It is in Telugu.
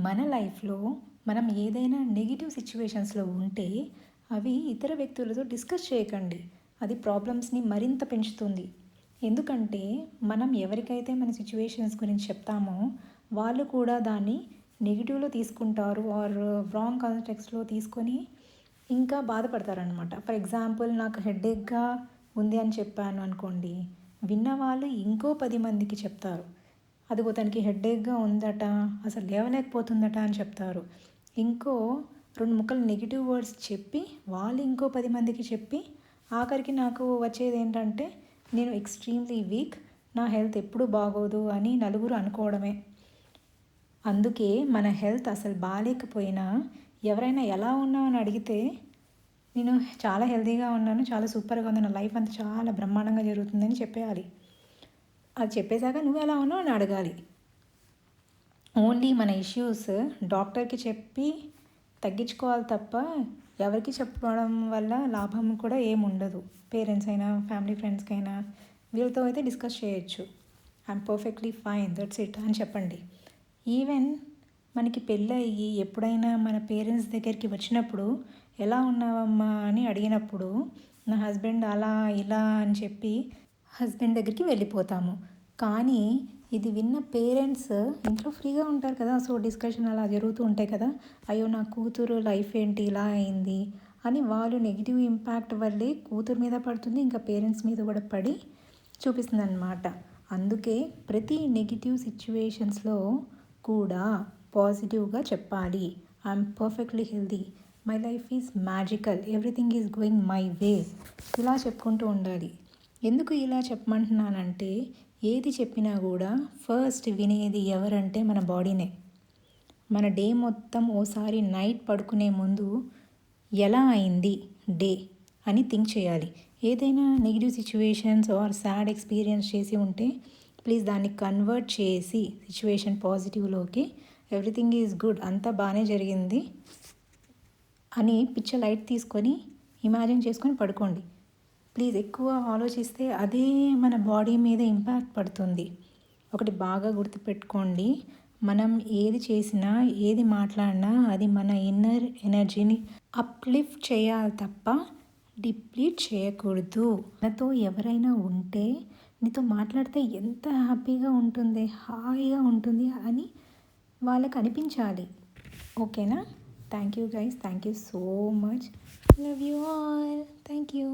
మన లైఫ్లో మనం ఏదైనా నెగిటివ్ సిచ్యువేషన్స్లో ఉంటే అవి ఇతర వ్యక్తులతో డిస్కస్ చేయకండి. అది ప్రాబ్లమ్స్ని మరింత పెంచుతుంది. ఎందుకంటే మనం ఎవరికైతే మన సిచ్యువేషన్స్ గురించి చెప్తామో వాళ్ళు కూడా దాన్ని నెగిటివ్లో తీసుకుంటారు ఆర్ రాంగ్ కాంటెక్స్లో తీసుకొని ఇంకా బాధపడతారనమాట. ఫర్ ఎగ్జాంపుల్, నాకు హెడేక్గా ఉంది అని చెప్పాను అనుకోండి, విన్నవాళ్ళు ఇంకో 10 మందికి చెప్తారు. అదిగో తనకి హెడేక్గా ఉందట, అసలు లేవలేకపోతుందట అని చెప్తారు. ఇంకో 2 ముక్కలు నెగిటివ్ వర్డ్స్ చెప్పి వాళ్ళు ఇంకో 10 మందికి చెప్పి ఆఖరికి నాకు వచ్చేది ఏంటంటే, నేను ఎక్స్ట్రీమ్లీ వీక్, నా హెల్త్ ఎప్పుడూ బాగోదు అని నలుగురు అనుకోవడమే. అందుకే మన హెల్త్ అసలు బాగాలేకపోయినా ఎవరైనా ఎలా ఉన్నావు అని అడిగితే నేను చాలా హెల్తీగా ఉన్నాను, చాలా సూపర్గా ఉంది, నా లైఫ్ అంతా చాలా బ్రహ్మాండంగా జరుగుతుందని చెప్పేయాలి. అది చెప్పేశాక నువ్వు ఎలా ఉన్నావు అని అడగాలి. ఓన్లీ మన ఇష్యూస్ డాక్టర్కి చెప్పి తగ్గించుకోవాలి తప్ప ఎవరికి చెప్పడం వల్ల లాభం కూడా ఏముండదు. పేరెంట్స్ అయినా ఫ్యామిలీ ఫ్రెండ్స్కైనా వీళ్ళతో అయితే డిస్కస్ చేయొచ్చు. I'm perfectly fine, that's it అని చెప్పండి. ఈవెన్ మనకి పెళ్ళయి ఎప్పుడైనా మన పేరెంట్స్ దగ్గరికి వచ్చినప్పుడు ఎలా ఉన్నావమ్మా అని అడిగినప్పుడు నా హస్బెండ్ అలా ఇలా అని చెప్పి హస్బెండ్ దగ్గరికి వెళ్ళిపోతాము. కానీ ఇది విన్న పేరెంట్స్ ఇంట్లో ఫ్రీగా ఉంటారు కదా, సో డిస్కషన్ అలా జరుగుతూ ఉంటాయి కదా, అయ్యో నా కూతురు లైఫ్ ఏంటి ఇలా అయింది అని వాళ్ళు నెగిటివ్ ఇంపాక్ట్ వల్లే కూతురు మీద పడుతుంది, ఇంకా పేరెంట్స్ మీద కూడా పడి చూపిస్తుంది అన్నమాట. అందుకే ప్రతి నెగిటివ్ సిచ్యువేషన్స్లో కూడా పాజిటివ్గా చెప్పాలి. I'm perfectly healthy, my life is magical, everything is going my way, ఇలా చెప్పుకుంటూ ఉండాలి. ఎందుకు ఇలా చెప్పమంటున్నానంటే, ఏది చెప్పినా కూడా ఫస్ట్ వినేది ఎవరంటే మన బాడీనే. మన డే మొత్తం ఓసారి నైట్ పడుకునే ముందు ఎలా అయింది డే అని థింక్ చేయాలి. ఏదైనా negative situations or sad experience చేసి ఉంటే ప్లీజ్ దాన్ని కన్వర్ట్ చేసి సిచ్యువేషన్ పాజిటివ్లోకి, ఎవ్రీథింగ్ ఈజ్ గుడ్, అంతా బాగానే జరిగింది అని పిక్చర్ లైట్ తీసుకొని ఇమాజిన్ చేసుకొని పడుకోండి. ప్లీజ్ ఎక్కువ ఆలోచిస్తే అదే మన బాడీ మీద ఇంపాక్ట్ పడుతుంది. ఒకటి బాగా గుర్తుపెట్టుకోండి, మనం ఏది చేసినా ఏది మాట్లాడినా అది మన ఇన్నర్ ఎనర్జీని అప్లిఫ్ట్ చేయాలి తప్ప డిప్లీట్ చేయకూడదు. మనతో ఎవరైనా ఉంటే నీతో మాట్లాడితే ఎంత హ్యాపీగా ఉంటుంది, హాయిగా ఉంటుంది అని వాళ్ళకి అనిపించాలి. ఓకేనా? Thank you guys, thank you so much, love you all, thank you.